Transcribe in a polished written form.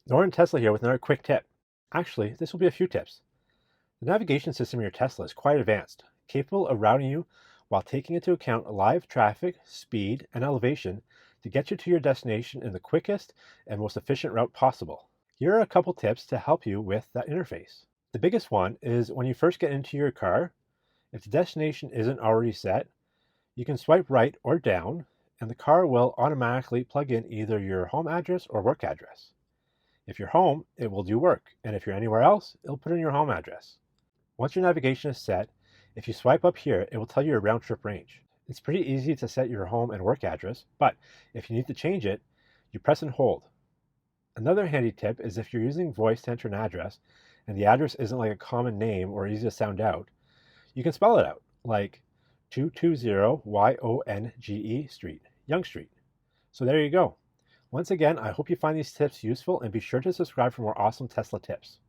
Lauren Tesla here with another quick tip. Actually, this will be a few tips. The navigation system in your Tesla is quite advanced, capable of routing you while taking into account live traffic, speed, and elevation to get you to your destination in the quickest and most efficient route possible. Here are a couple tips to help you with that interface. The biggest one is when you first get into your car, if the destination isn't already set, you can swipe right or down, and the car will automatically plug in either your home address or work address. If you're home, it will do work, and if you're anywhere else, it'll put in your home address. Once your navigation is set, if you swipe up here, it will tell you your round trip range. It's pretty easy to set your home and work address, but if you need to change it, you press and hold. Another handy tip is if you're using voice to enter an address and the address isn't like a common name or easy to sound out, you can spell it out, like 220 Yonge Street, Young Street. So there you go. Once again, I hope you find these tips useful and be sure to subscribe for more awesome Tesla tips.